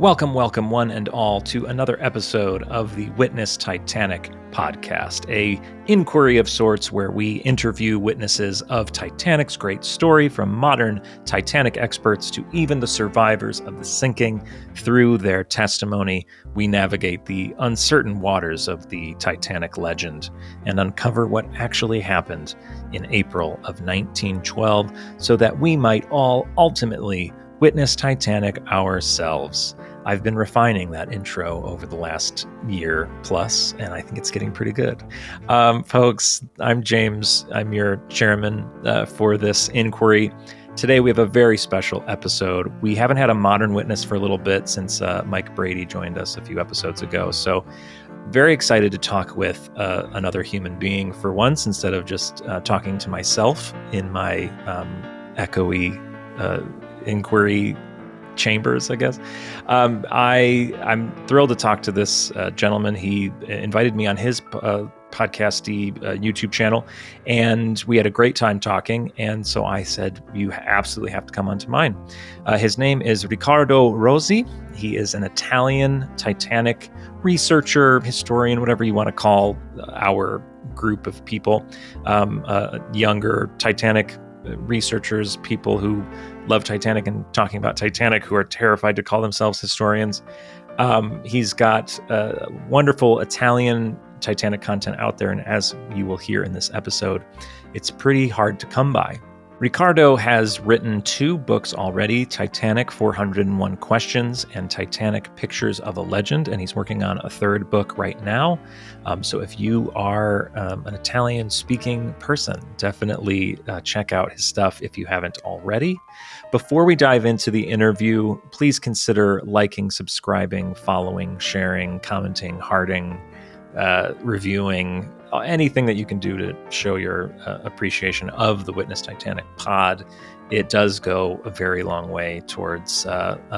Welcome, welcome, one and all, to another episode of the Witness Titanic Podcast, a inquiry of sorts where we interview witnesses of Titanic's great story, from modern Titanic experts to even the survivors of the sinking. Through their testimony, we navigate the uncertain waters of the Titanic legend and uncover what actually happened in April of 1912 so that we might all ultimately witness Titanic ourselves. I've been refining that intro over the last year plus, and I think it's getting pretty good. Folks, I'm James. I'm your chairman for this inquiry. Today we have a very special episode. We haven't had a modern witness for a little bit since Mike Brady joined us a few episodes ago. So very excited to talk with another human being for once, instead of just talking to myself in my echoey inquiry chambers, I guess. I'm thrilled to talk to this gentleman. He invited me on his podcasty YouTube channel, and we had a great time talking. And so I said, you absolutely have to come onto mine. His name is Riccardo Rosi. He is an Italian Titanic researcher, historian, whatever you want to call our group of people, younger Titanic researchers, people who love Titanic and talking about Titanic, who are terrified to call themselves historians. He's got wonderful Italian Titanic content out there, and as you will hear in this episode, it's pretty hard to come by. Ricardo has written 2 books already, Titanic 401 Questions and Titanic Pictures of a Legend, and he's working on a 3rd book right now. So if you are an Italian-speaking person, definitely check out his stuff if you haven't already. Before we dive into the interview, please consider liking, subscribing, following, sharing, commenting, hearting, reviewing, anything that you can do to show your appreciation of the Witness Titanic pod. It does go a very long way towards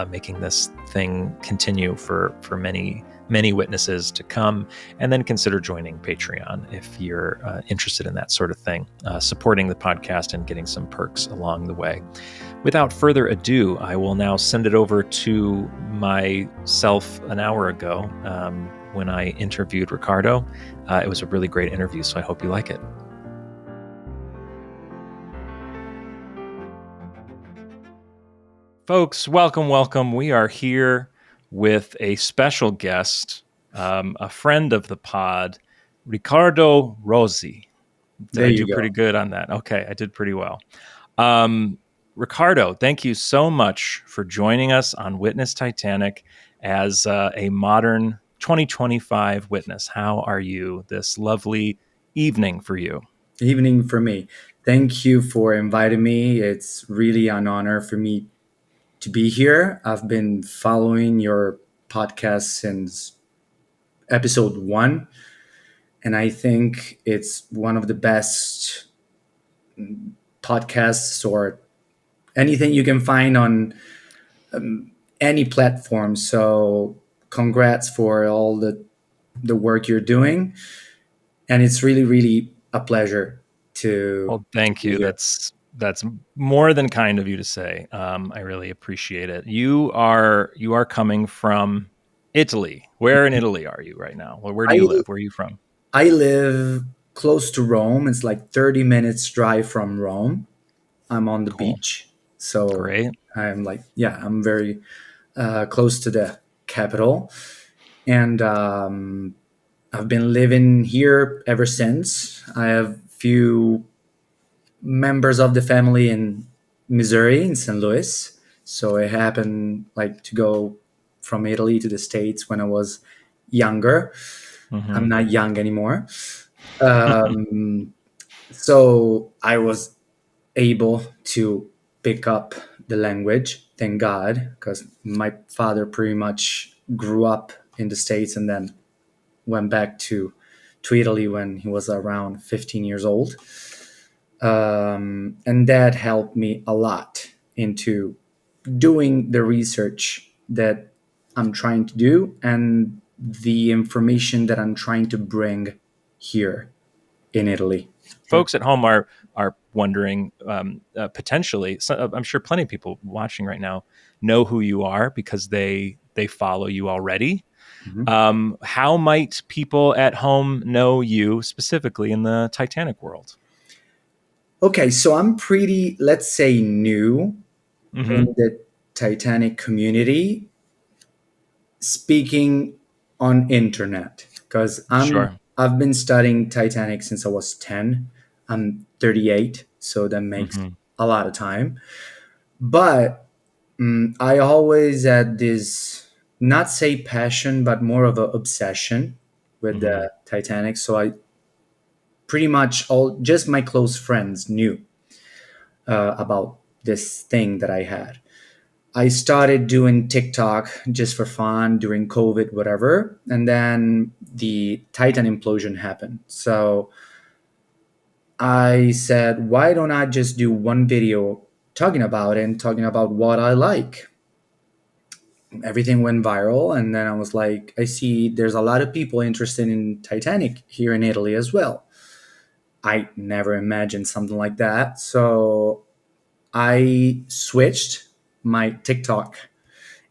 making this thing continue for many witnesses to come. And then consider joining Patreon if you're interested in that sort of thing, supporting the podcast and getting some perks along the way. Without further ado, I will now send it over to myself an hour ago when I interviewed Ricardo. It was a really great interview, so I hope you like it. Folks, welcome, welcome. We are here with a special guest, a friend of the pod, Riccardo Rosi. Did I do pretty good on that? Okay, I did pretty well. Ricardo, thank you so much for joining us on Witness Titanic as a modern 2025 witness. How are you this lovely evening for you? Evening for me. Thank you for inviting me. It's really an honor for me to be here. I've been following your podcast since episode 1, and I think it's one of the best podcasts or anything you can find on any platform. So congrats for all the work you're doing. And it's really, really a pleasure to... Well, thank you. That's more than kind of you to say. I really appreciate it. You are coming from Italy. Where in Italy are you right now? Well, where do you live? Where are you from? I live close to Rome. It's like 30 minutes drive from Rome. I'm on the beach. So great. I'm very close to the capital. And I've been living here ever since. I have few members of the family in Missouri, in St. Louis. So I happened to go from Italy to the States when I was younger. Mm-hmm. I'm not young anymore. So I was able to pick up the language, thank God, because my father pretty much grew up in the States and then went back to Italy when he was around 15 years old. And that helped me a lot into doing the research that I'm trying to do and the information that I'm trying to bring here in Italy. Folks at home are wondering, potentially, so I'm sure plenty of people watching right now know who you are because they they follow you already. Mhm. How might people at home know you specifically in the Titanic world? Okay, so I'm pretty, let's say, new in Hmm. the Titanic community, speaking on internet, because Sure. I've been studying Titanic since I was 10. I'm 38, so that makes Hmm. a lot of time. But I always had this, not say passion, but more of an obsession with Hmm. the Titanic. So I pretty much all just my close friends knew about this thing that I had. I started doing TikTok just for fun during COVID, whatever. And then the Titan implosion happened. So I said, why don't I just do one video talking about it and talking about what I like? Everything went viral. And then I was like, I see there's a lot of people interested in Titanic here in Italy as well. I never imagined something like that. So I switched my TikTok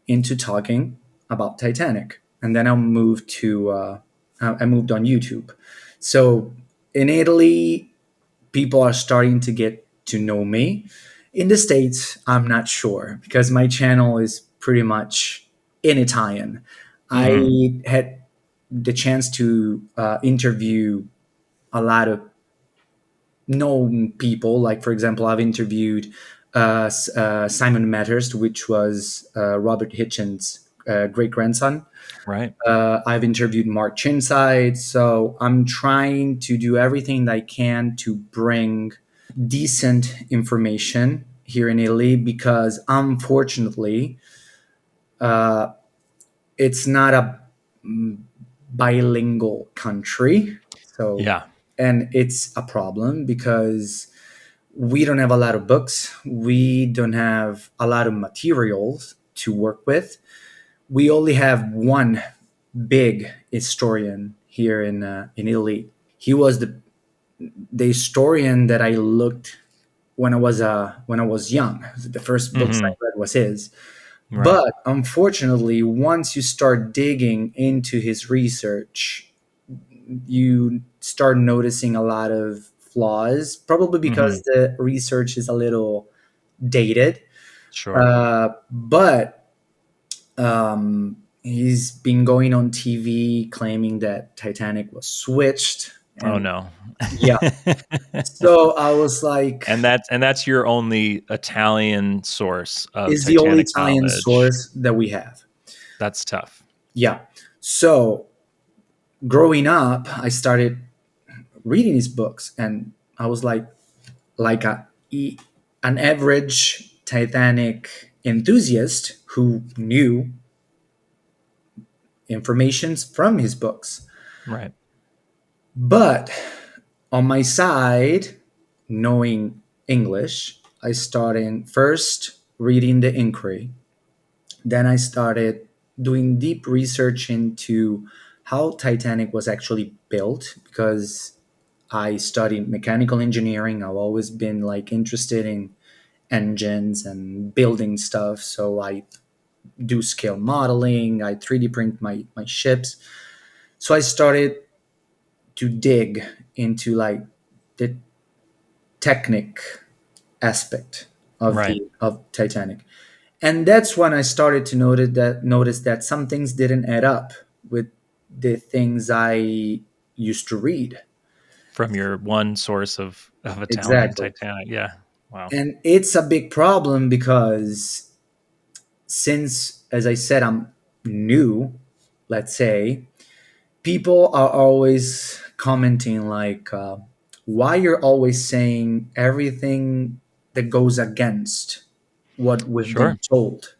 into talking about Titanic, and then I moved on YouTube. So in Italy, people are starting to get to know me. In the States, I'm not sure because my channel is pretty much in Italian. Hmm. I had the chance to interview a lot of known people. Like, for example, I've interviewed Simon Matters, which was Robert Hitchens' great grandson. Right. I've interviewed Mark Chinside. So I'm trying to do everything I can to bring decent information here in Italy because unfortunately, uh, it's not a bilingual country. So, Yeah. and it's a problem because we don't have a lot of books. We don't have a lot of materials to work with. We only have one big historian here in Italy. He was the historian that I looked when I was young. The first books I Hmm. read was his. Right. But unfortunately, once you start digging into his research, you start noticing a lot of flaws, probably Hmm. because the research is a little dated. Sure. But he's been going on TV claiming that Titanic was switched, Oh and no. yeah. So I was like, And that's your only Italian source of is the only Titanic Italian knowledge. source that we have. That's tough. Yeah. So growing up, I started reading his books, and I was like an average Titanic enthusiast who knew information from his books. Right. But on my side, knowing English, I started first reading the inquiry. Then I started doing deep research into how Titanic was actually built because I studied mechanical engineering. I've always been like interested in engines and building stuff. So I do scale modeling, I 3D print my ships. So I started to dig into like the technic aspect Right. of Titanic. And that's when I started to notice that some things didn't add up with the things I used to read. From your one source of Italian Exactly. Titanic. Yeah. Wow. And it's a big problem because since, as I said, I'm new, let's say, people are always commenting like, why you're always saying everything that goes against what we've been Sure. told.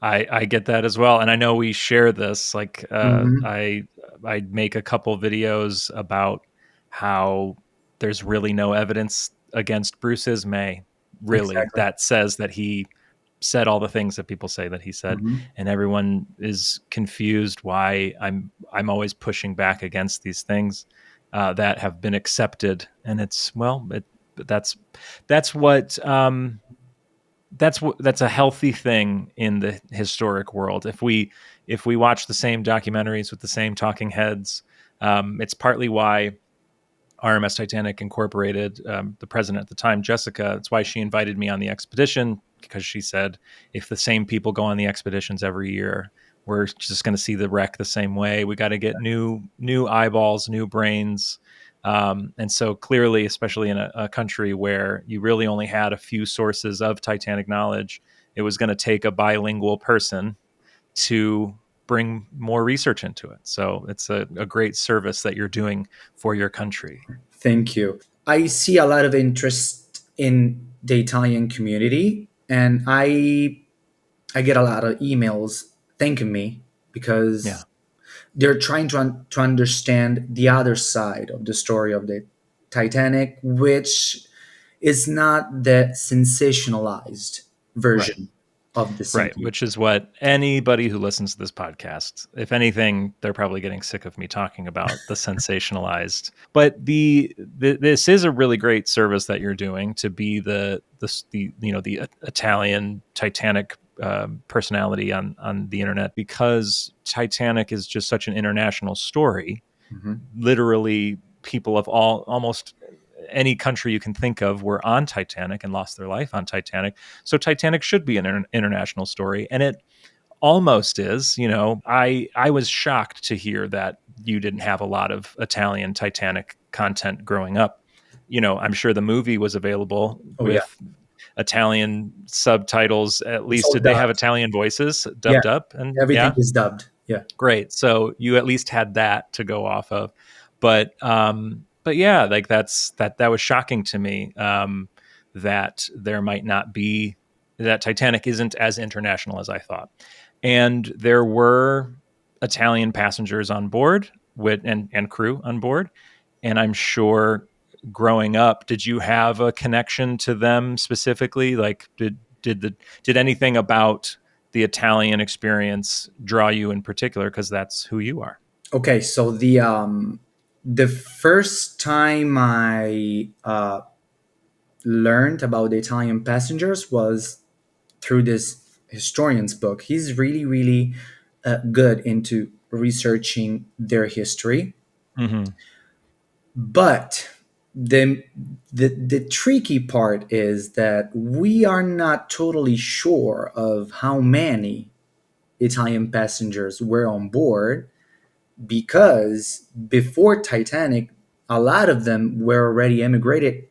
I get that as well, and I know we share this. Like, Hmm. I make a couple videos about how there's really no evidence against Bruce Ismay, really, Exactly. that says that he said all the things that people say that he said, Hmm. and everyone is confused why I'm always pushing back against these things that have been accepted, and it's well, that's what that's a healthy thing in the historic world. If we watch the same documentaries with the same talking heads, it's partly why RMS Titanic incorporated the president at the time, Jessica. That's why she invited me on the expedition, because she said if the same people go on the expeditions every year, we're just going to see the wreck the same way. We got to get new eyeballs, new brains. And so clearly, especially in a country where you really only had a few sources of Titanic knowledge, it was going to take a bilingual person to bring more research into it. So it's a great service that you're doing for your country. Thank you. I see a lot of interest in the Italian community, and I get a lot of emails thanking me because Yeah. they're trying to understand the other side of the story of the Titanic, which is not the sensationalized Right. version of the Right. sinking. Which is what anybody who listens to this podcast, if anything, they're probably getting sick of me talking about the sensationalized. But this is a really great service that you're doing to be the Italian Titanic personality on the internet, because Titanic is just such an international story. Mhm. Literally, people of almost any country you can think of were on Titanic and lost their life on Titanic. So Titanic should be an international story, and it almost is. I was shocked to hear that you didn't have a lot of Italian Titanic content growing up. I'm sure the movie was available Oh yeah, with Italian subtitles. At it's least all did they have dubbed. Italian voices Yeah, dubbed up? And everything yeah, is dubbed. Yeah. great. So you at least had that to go off of. But yeah, like that was shocking to me, that there might not be, that Titanic isn't as international as I thought. And there were Italian passengers on board and crew on board. And I'm sure growing up, did you have a connection to them specifically? Like did anything about the Italian experience draw you in particular, because that's who you are? Okay, so the first time I learned about the Italian passengers was through this historian's book. He's really, really good into researching their history. Mm-hmm. But the, the tricky part is that we are not totally sure of how many Italian passengers were on board, because before Titanic, a lot of them were already emigrated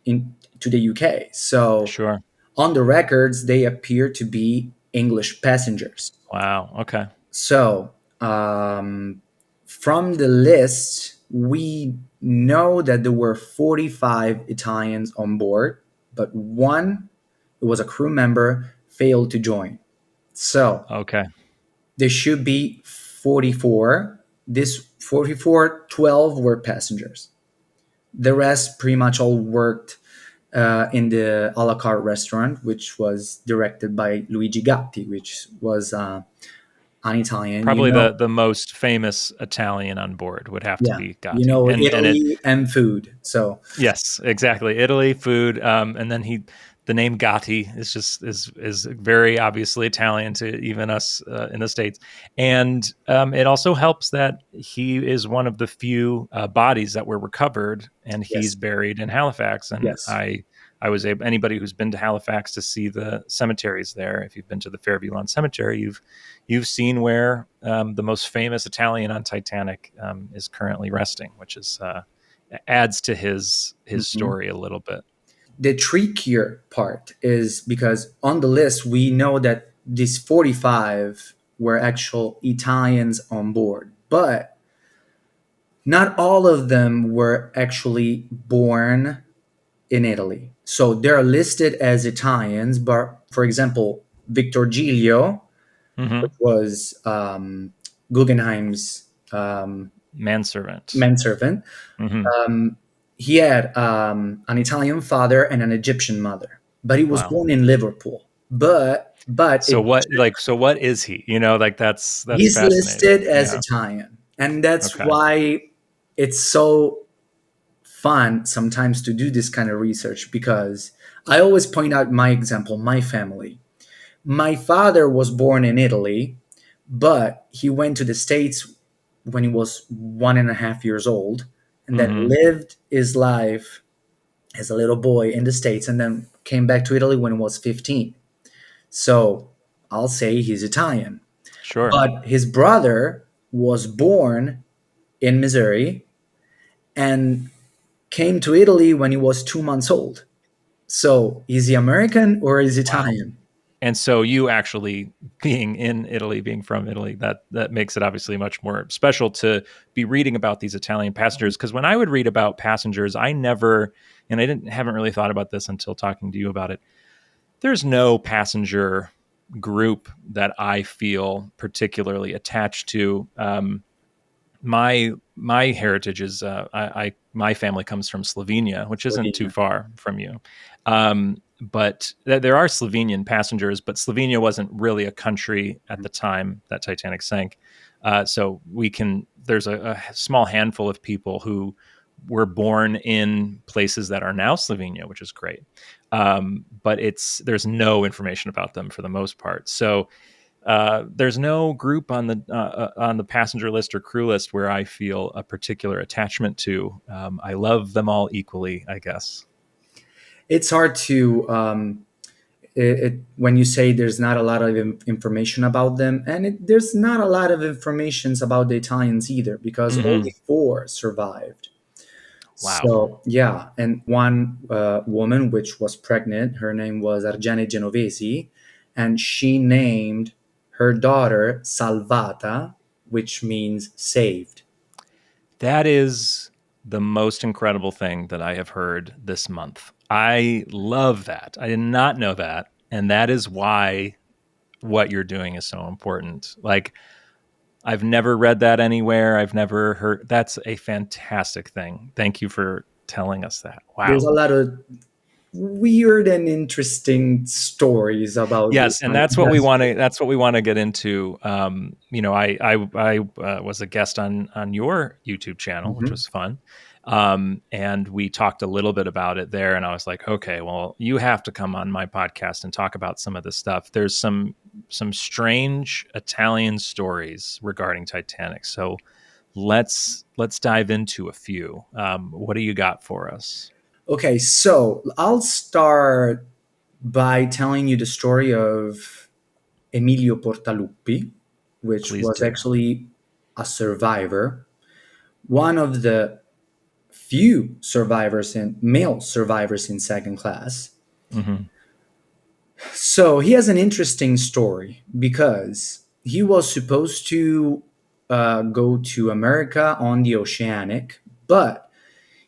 to the UK. So Sure. on the records, they appear to be English passengers. Wow. Okay. So from the list, we know that there were 45 Italians on board, but one, who was a crew member, failed to join. So Okay. there should be 44. This 44, 12 were passengers. The rest pretty much all worked in the a la carte restaurant, which was directed by Luigi Gatti, which was an Italian. Probably the most famous Italian on board would have to Yeah, be Gatti, and it. Italy and food. So Yes, exactly. Italy, food, and then the name Gatti is very obviously Italian to even us in the States, and it also helps that he is one of the few bodies that were recovered, and he's yes, buried in Halifax. And yes, I was able, anybody who's been to Halifax to see the cemeteries there. If you've been to the Fairview Lawn Cemetery, you've seen where the most famous Italian on Titanic is currently resting, which is. Adds to his Mhm. story a little bit. The trickier part is because on the list we know that these 45 were actual Italians on board, but not all of them were actually born in Italy. So they're listed as Italians, but for example, Victor Giglio, Mm-hmm. which was Guggenheim's Manservant. manservant, Mm-hmm. he had an Italian father and an Egyptian mother, but he was Wow. born in Liverpool. But So what is he? Like that's he's fascinating. listed as Yeah. Italian, and that's Okay. why it's so fun sometimes to do this kind of research, because I always point out my example, my family. My father was born in Italy, but he went to the States when he was 1.5 years old, and then Hmm. lived his life as a little boy in the States, and then came back to Italy when he was 15. So I'll say he's Italian. Sure. But his brother was born in Missouri and came to Italy when he was 2 months old. So is he American or is he Wow. Italian? And so you actually being in Italy, being from Italy, that makes it obviously much more special to be reading about these Italian passengers. Because when I would read about passengers, I never, and I didn't haven't really thought about this until talking to you about it. There's no passenger group that I feel particularly attached to. My heritage is I my family comes from Slovenia, which isn't too Slovenia. far from you. But there are Slovenian passengers, but Slovenia wasn't really a country at the time that Titanic sank. So we can there's a small handful of people who were born in places that are now Slovenia, which is great. But there's no information about them for the most part. So there's no group on the passenger list or crew list where I feel a particular attachment to. I love them all equally, I guess. It's hard to when you say there's not a lot of information about them, and there's not a lot of information about the Italians either, because Hmm. only four survived. Wow, So yeah, and one woman which was pregnant, her name was Argene Genovesi, and she named her daughter Salvata, which means saved. that is the most incredible thing that I have heard this month. I love that. I did not know that, and that is why what you're doing is so important. Like I've never read that anywhere. I've never heard. That's a fantastic thing. Thank you for telling us that. There's Wow. a lot of weird and interesting stories about the Yes, and that's what we that's want to. That's what we want to get into. I was a guest on your YouTube channel, which Mhm. was fun, and we talked a little bit about it there. And I was like, okay, well, you have to come on my podcast and talk about some of this stuff. There's some strange Italian stories regarding Titanic. So let's dive into a few. What do you got for us? Okay, so I'll start by telling you the story of Emilio Portaluppi, which Please was do. actually a survivor, one of the few survivors in male survivors in second class. Hmm. So he has an interesting story because he was supposed to go to America on the Oceanic, but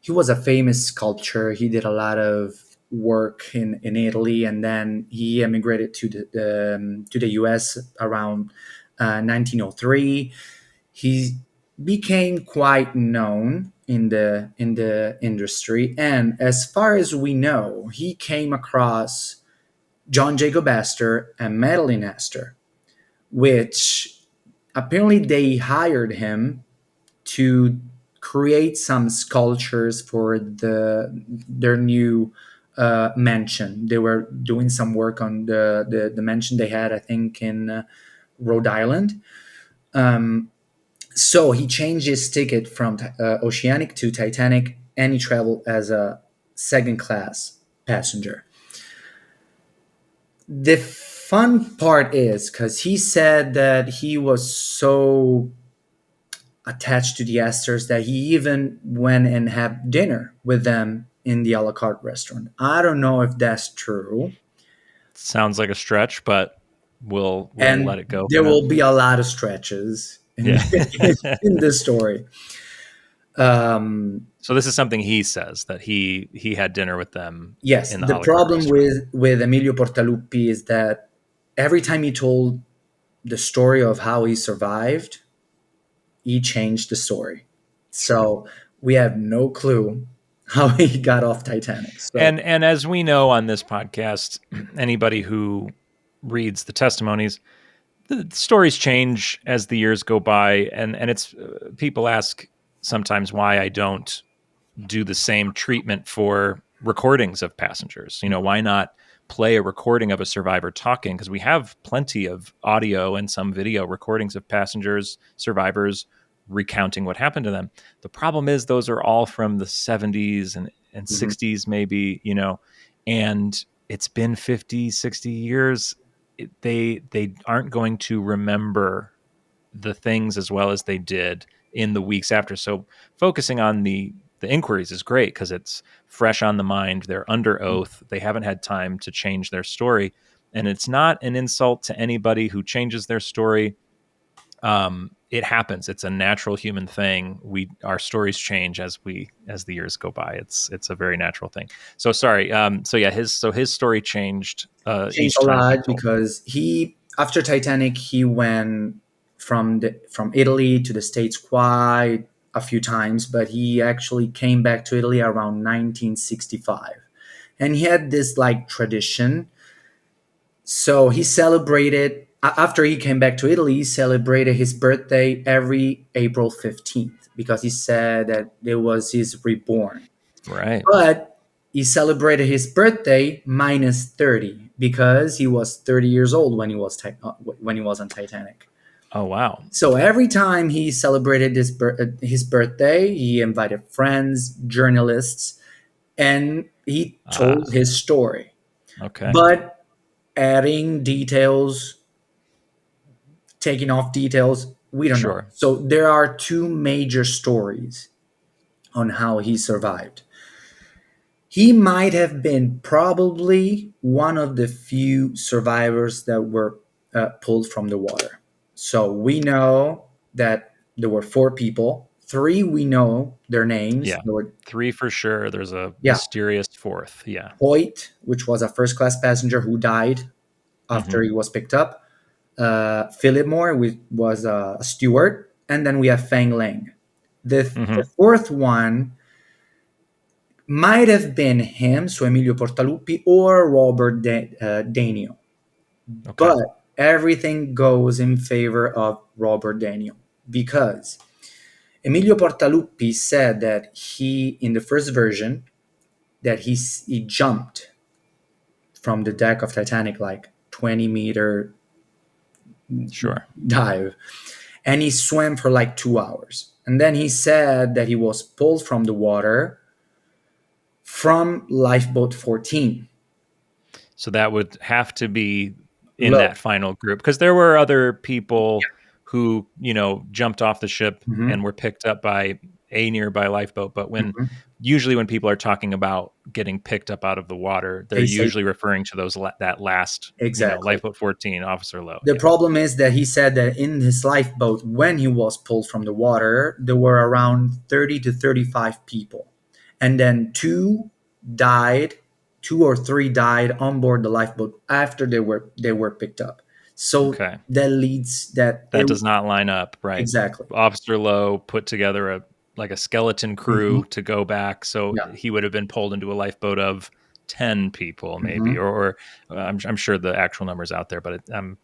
he was a famous sculptor. He did a lot of work in Italy, and then he emigrated to the U.S. around 1903. He became quite known in the industry, and as far as we know, he came across John Jacob Astor and Madeline Astor, which apparently they hired him to create some sculptures for their new mansion. They were doing some work on the mansion they had, I think, in Rhode Island. Um, so he changed his ticket from Oceanic to Titanic, and he traveled as a second class passenger. The fun part is because he said that he was so attached to the Astors that he even went and had dinner with them in the a la carte restaurant. I don't know if that's true, Sounds like a stretch, but we'll let and it go for there now. will be a lot of stretches in Yeah. in this story. Um, So this is something he says that he had dinner with them yes, in the the a la carte problem restaurant. with Emilio Portaluppi is that every time he told the story of how he survived, he changed the story. Sure. So we have no clue how he got off Titanic. So And as we know on this podcast, anybody who reads the testimonies, the stories change as the years go by, and it's people ask sometimes why I don't do the same treatment for recordings of passengers. Why not play a recording of a survivor talking? Because we have plenty of audio and some video recordings of passengers, survivors recounting what happened to them. The problem is those are all from the 70s and Mhm. 60s, maybe, and it's been 50, 60 years. They aren't going to remember the things as well as they did in the weeks after. So focusing on the inquiries is great because it's fresh on the mind. They're under oath. They haven't had time to change their story. And it's not an insult to anybody who changes their story. It happens. It's a natural human thing. Our stories change as the years go by. It's a very natural thing. So sorry. So yeah, his story changed Changed each a time he lot told. because he, after Titanic, he went from Italy to the States quite a few times, but he actually came back to Italy around 1965, and he had this like tradition. So he celebrated after he came back to Italy. He celebrated his birthday every April 15th because he said that it was his reborn. Right. But he celebrated his birthday minus 30 because he was 30 years old when when he was on Titanic. Oh wow. So every time he celebrated his birthday, he invited friends, journalists, and he told Ah. his story. Okay. But adding details, taking off details, we don't know. Sure. So there are two major stories on how he survived. He might have been probably one of the few survivors that were pulled from the water. So we know that there were four people. Three, we know their names. Yeah. There were, Three for sure. There's a yeah, mysterious fourth. Yeah. Hoyt, which was a first class passenger who died Hmm. after he was picked up. Philip Moore was a steward. And then we have Fang Ling. The Hmm. fourth one might have been him, so Emilio Portaluppi, or Robert Daniel. Okay. But everything goes in favor of Robert Daniel because Emilio Portaluppi said that he, in the first version, that he jumped from the deck of Titanic like 20-meter Sure. dive, and he swam for like 2 hours. And then he said that he was pulled from the water from lifeboat 14. So that would have to be in Low. that final group because there were other people who, jumped off the ship Mhm, and were picked up by a nearby lifeboat. But mhm. usually when people are talking about getting picked up out of the water, they're They say usually referring to that last, exactly. lifeboat 14, Officer Low. The Yeah. problem is that he said that in his lifeboat, when he was pulled from the water, there were around 30 to 35 people. And then two or three died on board the lifeboat after they were picked up. So Okay. that leads that That it does not line up, right? exactly. Officer Lowe put together a skeleton Mhm. crew to go back, so Yeah. he would have been pulled into a lifeboat of 10 people, maybe, Mhm. or I'm sure the actual number's out there, but I'm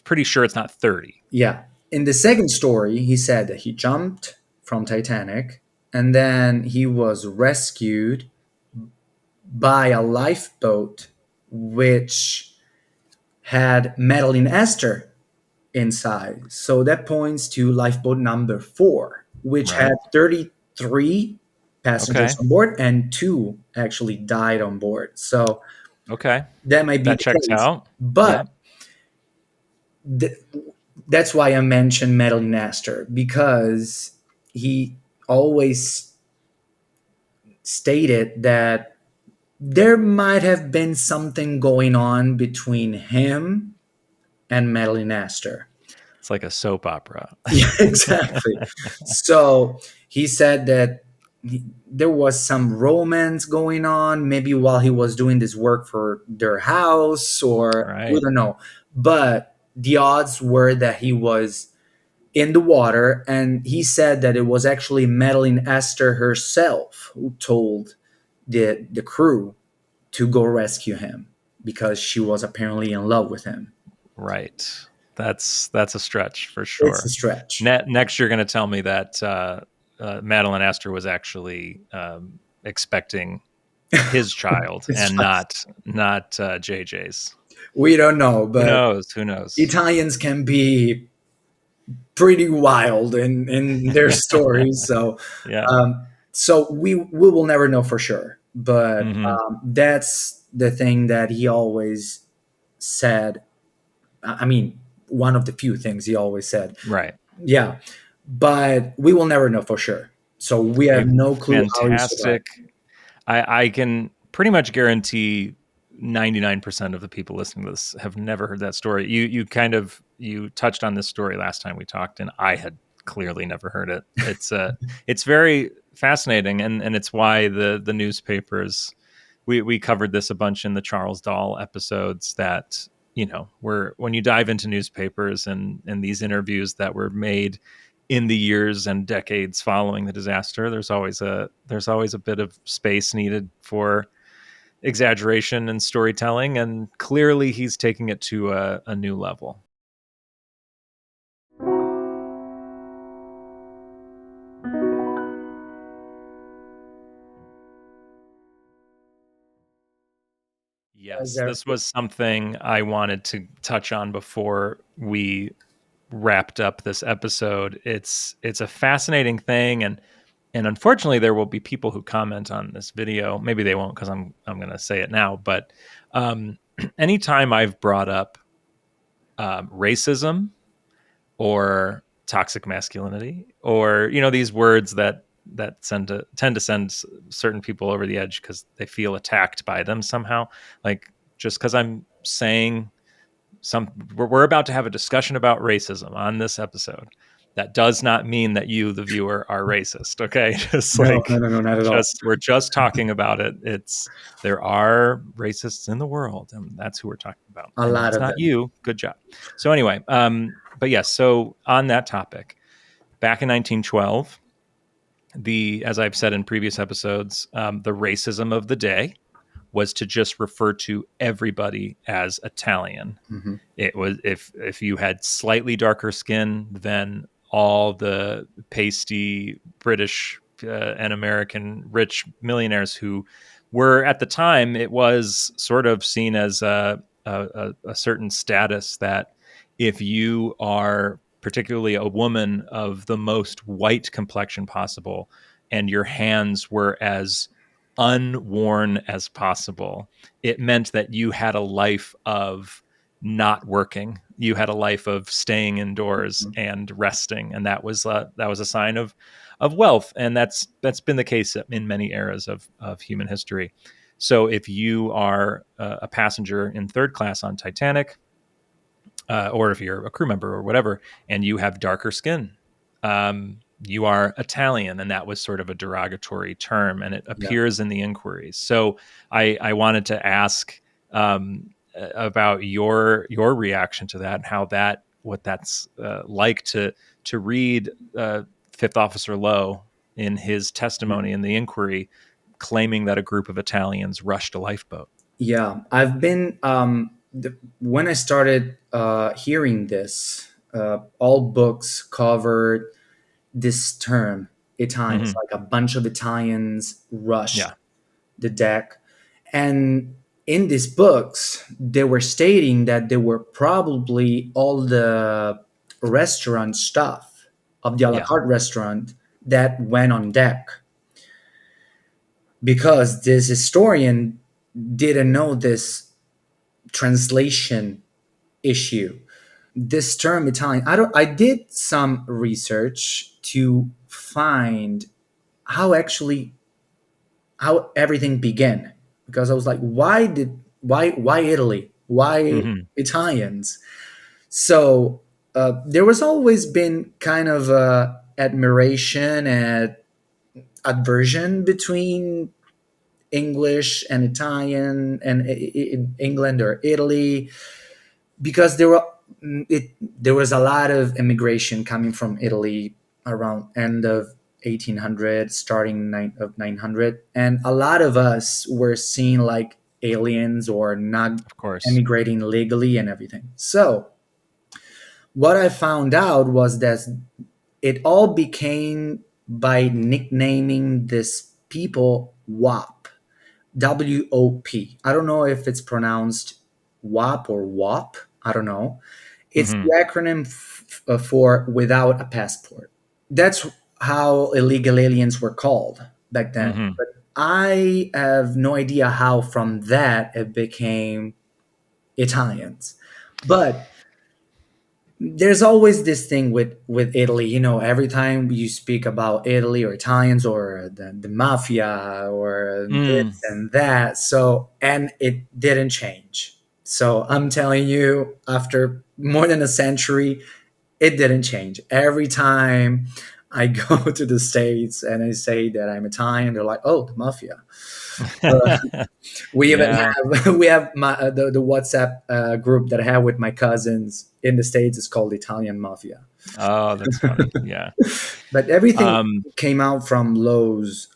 pretty sure it's not 30. Yeah. In the second story, he said that he jumped from Titanic and then he was rescued by a lifeboat which had Madeline Esther inside. So that points to lifeboat number 4, which had Right. 33 passengers Okay. on board and two actually died on board. So Okay. that might be That the checks case. out. But Yeah. th- that's why I mentioned Madeline Astor because he always stated that there might have been something going on between him and Madeline Astor. It's like a soap opera. Yeah, exactly. So he said that there was some romance going on, maybe while he was doing this work for their house, or we Right. don't know. But the odds were that he was in the water, and he said that it was actually Madeline Astor herself who told the crew to go rescue him because she was apparently in love with him. Right. That's a stretch for It's a sure. stretch. Next, you're going to tell me that Madeline Astor was actually expecting his child It's and just, not JJ's. we don't know, Who but knows? Who knows? Italians can be pretty wild in their stories. So, Yeah. so we will never know for sure. But Hmm. that's the thing that he always said. I mean, one of the few things he always said. Right. Yeah, but we will never know for sure. So we A have no clue how he survived. fantastic. I can pretty much guarantee 99% of the people listening to this have never heard that story. You touched on this story last time we talked, and I had clearly never heard it. It's very fascinating, and it's why the newspapers, we covered this a bunch in the Charles Dahl episodes, that where when you dive into newspapers and these interviews that were made in the years and decades following the disaster, there's always a bit of space needed for exaggeration and storytelling, and clearly he's taking it to a new level. Was Yes, there? this was something I wanted to touch on before we wrapped up this episode. It's a fascinating thing, and unfortunately there will be people who comment on this video. Maybe they won't, because I'm going to say it now, but um, anytime I've brought up racism or toxic masculinity, or these words that tend to send certain people over the edge because they feel attacked by them somehow, like, just because I'm saying we're about to have a discussion about racism on this episode, that does not mean that you, the viewer, are racist. Okay. Just No, no, like, no, no, not at all. we're just talking about it. There are racists in the world, and that's who we're talking about, A and lot that's of not them. you. Good job. So anyway, but yes, so on that topic, back in 1912, as I've said in previous episodes, the racism of the day was to just refer to everybody as Italian. Hmm. It was, if you had slightly darker skin than all the pasty British and American rich millionaires who were at the time, it was sort of seen as a certain status, that if you are particularly a woman of the most white complexion possible, and your hands were as unworn as possible, it meant that you had a life of not working. You had a life of staying indoors and resting, and that was a sign of wealth, and that's been the case in many eras of human history. So if you are a passenger in third class on Titanic, or if you're a crew member or whatever, and you have darker skin, you are Italian, and that was sort of a derogatory term, and it Yeah. appears in the inquiries. So I wanted to ask about your reaction to that, and what that's like to read Fifth Officer Lowe in his testimony in the inquiry, claiming that a group of Italians rushed a lifeboat. Yeah, I've been when I started hearing this, all books covered this term, Italians, Hmm. like a bunch of Italians rushed Yeah, the deck. And in these books, they were stating that they were probably all the restaurant stuff of the a la yeah, carte restaurant that went on deck, because this historian didn't know this translation issue. This term Italian, I did some research to find how actually how everything began, because I was like, why Italy? Why hmm Italians? So there was always been kind of admiration and aversion between English and Italian and in England or Italy, because there was a lot of immigration coming from Italy around end of 1800, starting of 900, and a lot of us were seen like aliens or not of course. emigrating legally and everything. So what I found out was that it all became by nicknaming this people WAP, WOP. I don't know if it's pronounced WAP or WAP. I don't know. It's Hmm. the acronym for without a passport. That's how illegal aliens were called back then. Hmm. But I have no idea how from that it became Italians. But there's always this thing with Italy. Every time you speak about Italy or Italians or the mafia or Mm. this and that, so and it didn't change. So I'm telling you, after more than a century, it didn't change. Every time I go to the States and I say that I'm Italian, they're like, "Oh, the mafia." Uh, we even Yeah. have we have the WhatsApp group that I have with my cousins in the States is called Italian Mafia. Oh, that's funny. Yeah. But everything Um, came out from Lowe's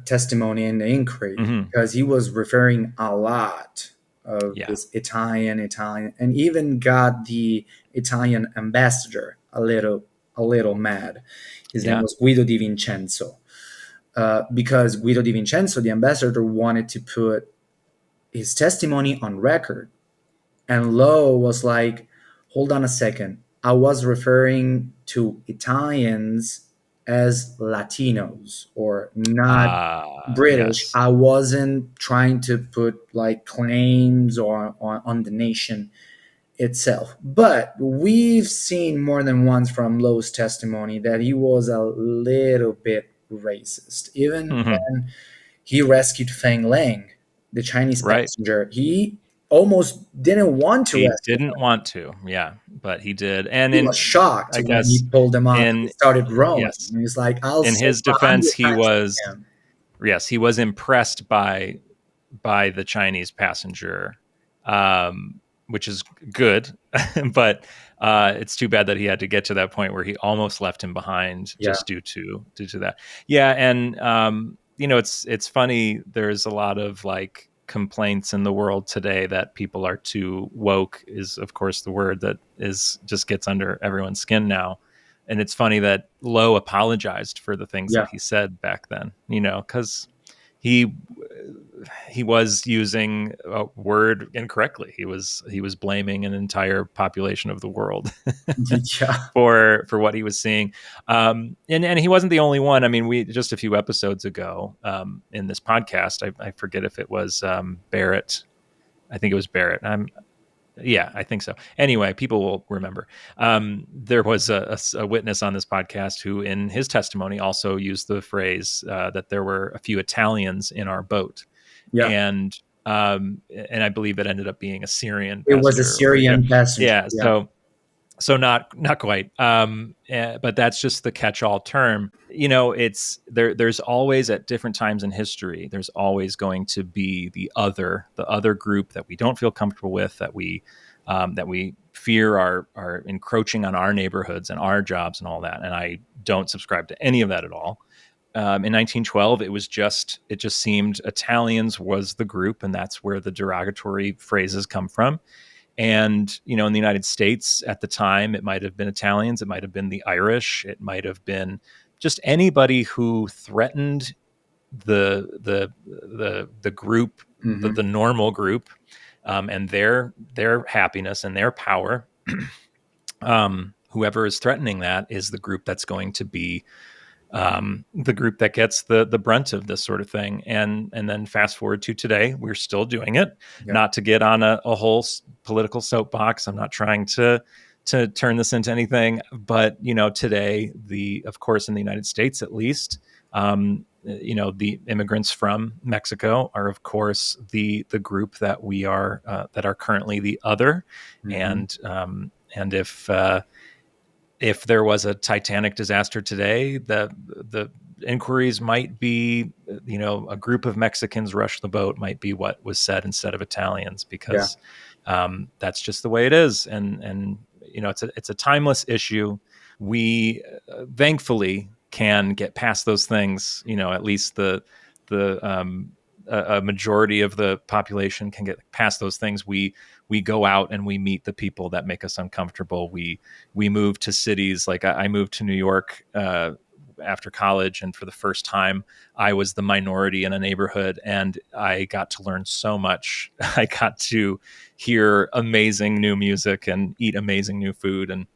testimony in the inquiry mhm. because he was referring a lot of Yeah. this Italian, and even got the Italian ambassador a little mad. His name Yeah. was Guido di Vincenzo. Because Guido di Vincenzo, the ambassador, wanted to put his testimony on record. And Lowe was like, hold on a second. I was referring to Italians as Latinos or not British. Yes. I wasn't trying to put like claims on the nation itself. But we've seen more than once from Lowe's testimony that he was a little bit racist. Even Hmm. when he rescued Feng Lang, the Chinese Right. passenger, he almost didn't want to He rescue didn't him. want to. Yeah, but he did. And He was shocked I when he guess pulled him off and he in started rowing. yes, And he's like, I'll in save his a defense, hundred he times was for him. yes, he was impressed by the Chinese passenger, which is good. But it's too bad that he had to get to that point where he almost left him behind Yeah, just due to that. Yeah, and it's funny. There's a lot of like complaints in the world today that people are too woke. Is of course the word that is just gets under everyone's skin now. And it's funny that Lowe apologized for the things yeah, that he said back then, because he he was using a word incorrectly. He was blaming an entire population of the world yeah, for what he was seeing, and he wasn't the only one. I mean, we just a few episodes ago in this podcast, I forget if it was Barrett. I think it was Barrett. Yeah, I think so. Anyway, people will remember. There was a witness on this podcast who, in his testimony, also used the phrase that there were a few Italians in our boat, yeah. and and I believe it ended up being a Syrian It was a passenger, or Syrian passenger. yeah. Yeah, So not quite. But that's just the catch-all term. It's there. There's always at different times in history. There's always going to be the other group that we don't feel comfortable with, that we fear are encroaching on our neighborhoods and our jobs and all that. And I don't subscribe to any of that at all. In 1912, it just seemed Italians was the group, and that's where the derogatory phrases come from. And, in the United States at the time, it might have been Italians, it might have been the Irish, it might have been just anybody who threatened the group, the, hmm, the normal group, and their happiness and their power. Whoever is threatening that is the group that's going to be the group that gets the brunt of this sort of thing. And then fast forward to today, we're still doing it. yeah, Not to get on a whole political soapbox. I'm not trying to turn this into anything, but today, of course, in the United States at least, the immigrants from Mexico are, of course, the group that are currently the other, hmm, and if there was a Titanic disaster today, the inquiries might be, a group of Mexicans rushed the boat might be what was said instead of Italians, yeah, because that's just the way it is, and it's a timeless issue. We thankfully can get past those things. At least the a majority of the population can get past those things. We go out and we meet the people that make us uncomfortable. We move to cities like I moved to New York after college, and for the first time, I was the minority in a neighborhood, and I got to learn so much. I got to hear amazing new music and eat amazing new food, and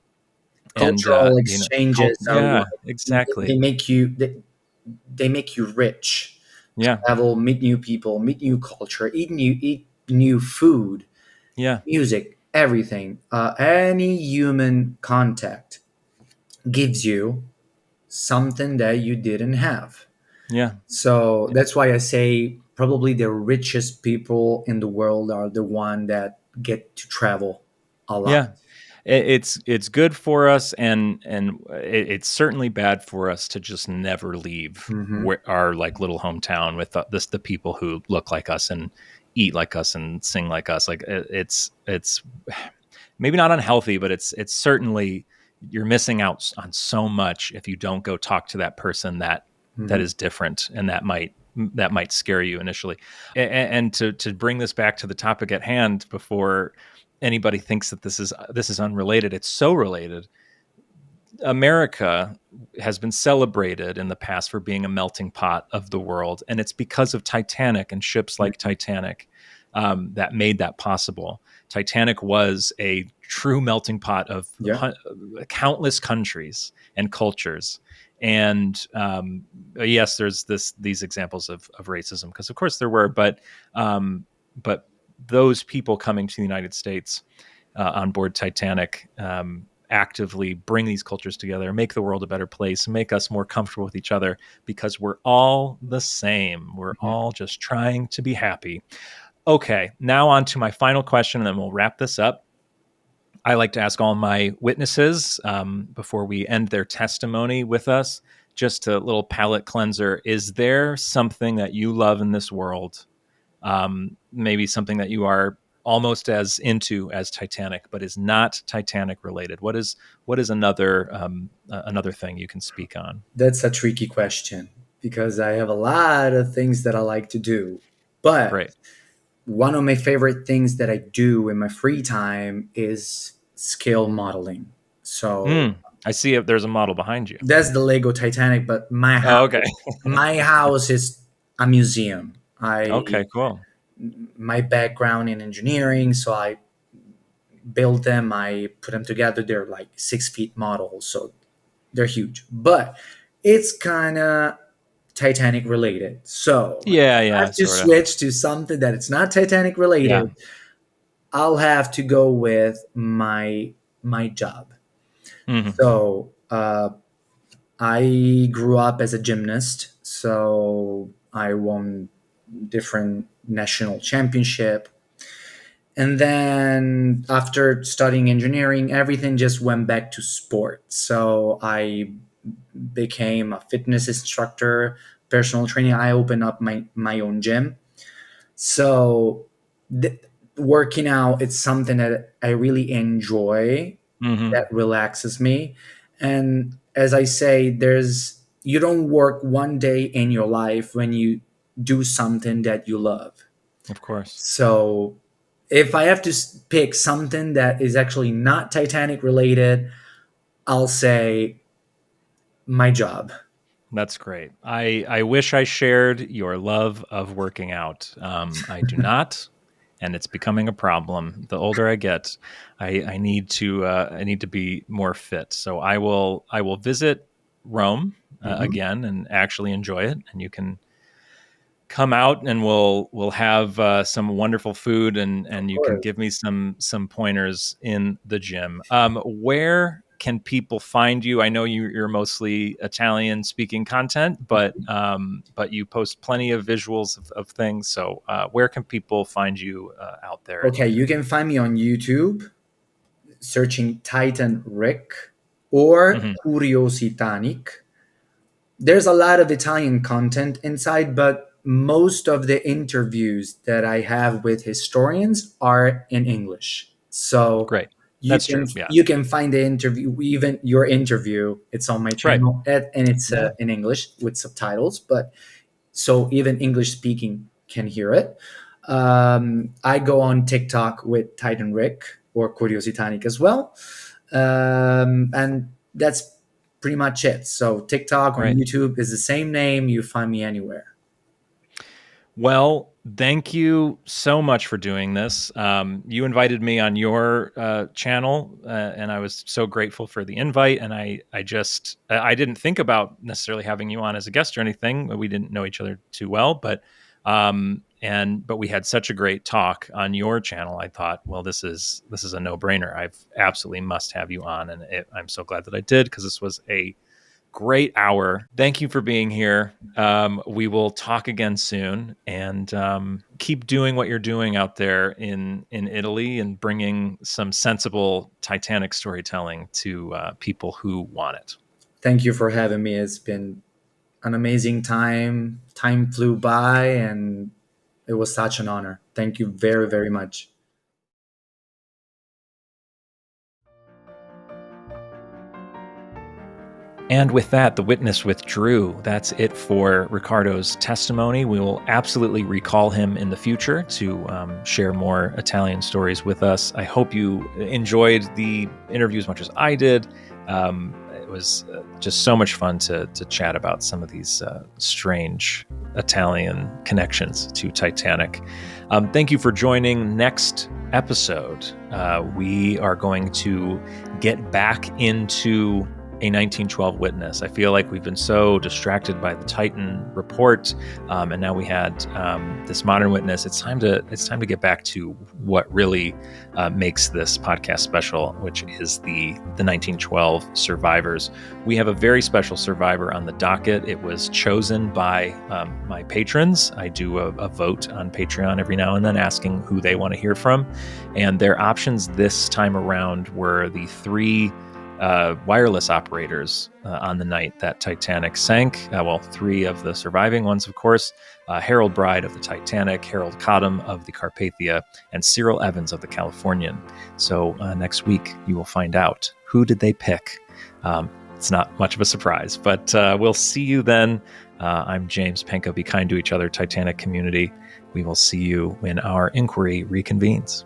Cultural you know, exchanges are yeah, what exactly, they make you rich. yeah, Travel, meet new people, meet new culture, eat new food, yeah, music, everything. Any human contact gives you something that you didn't have. yeah. So that's why I say probably the richest people in the world are the one that get to travel a lot. Yeah, it's good for us, and it's certainly bad for us to just never leave Hmm. our like little hometown with the people who look like us and eat like us and sing like us. Like it's maybe not unhealthy, but it's certainly you're missing out on so much if you don't go talk to that person that Hmm. is different, and that might scare you initially. And to bring this back to the topic at hand before anybody thinks that this is unrelated, it's so related. America has been celebrated in the past for being a melting pot of the world, and it's because of Titanic and ships like Titanic that made that possible. Titanic was a true melting pot of Yeah, countless countries and cultures. And yes, there's these examples of racism, because of course there were, but those people coming to the United States on board Titanic actively bring these cultures together, make the world a better place, make us more comfortable with each other, because we're all the same. We're mhm. all just trying to be happy. Okay, now on to my final question, and then we'll wrap this up. I like to ask all my witnesses before we end their testimony with us, just a little palate cleanser. Is there something that you love in this world, maybe something that you are almost as into as Titanic, but is not Titanic related? What is another thing you can speak on? That's a tricky question because I have a lot of things that I like to do. But Great. one of my favorite things that I do in my free time is scale modeling. So I see there's a model behind you. that's the Lego Titanic, but Oh, okay. my house is a museum. I Okay. Cool. My background in engineering, so I build them, I put them together. They're like 6 feet models, so they're huge. But it's kind of Titanic related. So if Yeah. I Yeah. have to Sort of. switch to something that it's not Titanic Yeah. related, I'll have to go with my job. Hmm. So I grew up as a gymnast, so I won different national championship. And then after studying engineering, everything just went back to sport. So I became a fitness instructor, personal training. I opened up my own gym. So th- working out, it's something that I really enjoy, Hmm. that relaxes me. And as I say, you don't work one day in your life when you do something that you love. Of course. So if I have to pick something that is actually not Titanic related, I'll say my job. That's great. I wish I shared your love of working out. I do not, and it's becoming a problem. The older I get, I need to be more fit. So I will visit Rome Mhm. again and actually enjoy it. And you can come out, and we'll have some wonderful food, and Of you can course. give me some pointers in the gym. Where can people find you? I know you're mostly Italian speaking content, but you post plenty of visuals of things. So where can people find you out there in Okay, Italy? you can find me on YouTube searching Titan Rick or Hmm. Curiositanic. There's a lot of Italian content inside, but most of the interviews that I have with historians are in English. So Great. That's true. Yeah. you can find the interview, even your interview. It's on my Right. channel, and it's Yeah. in English with subtitles. But so even English speaking can hear it. I go on TikTok with Titan Rick or Curiositanic as well, and that's pretty much it. So TikTok on Right. YouTube is the same name. You find me anywhere. Well, thank you so much for doing this. You invited me on your channel, and I was so grateful for the invite. And I didn't think about necessarily having you on as a guest or anything. We didn't know each other too well, but we had such a great talk on your channel. I thought, well, this is a no-brainer. I've absolutely must have you on, and I'm so glad that I did, because this was a great hour. Thank you for being here. We will talk again soon, and keep doing what you're doing out there in Italy, and bringing some sensible Titanic storytelling to people who want it. Thank you for having me. It's been an amazing time. Time flew by, and it was such an honor. Thank you very, very much. And with that, the witness withdrew. That's it for Riccardo's testimony. We will absolutely recall him in the future to share more Italian stories with us. I hope you enjoyed the interview as much as I did. It was just so much fun to chat about some of these strange Italian connections to Titanic. Thank you for joining. Next episode, we are going to get back into a 1912 witness. I feel like we've been so distracted by the Titan report, and now we had this modern witness. It's time to get back to what really makes this podcast special, which is the 1912 survivors. We have a very special survivor on the docket. It was chosen by my patrons. I do a vote on Patreon every now and then, asking who they want to hear from, and their options this time around were the three wireless operators on the night that Titanic sank. Three of the surviving ones, of course. Harold Bride of the Titanic, Harold Cottam of the Carpathia, and Cyril Evans of the Californian. So next week, you will find out who did they pick. It's not much of a surprise, but we'll see you then. I'm James Penca. Be kind to each other, Titanic community. We will see you when our inquiry reconvenes.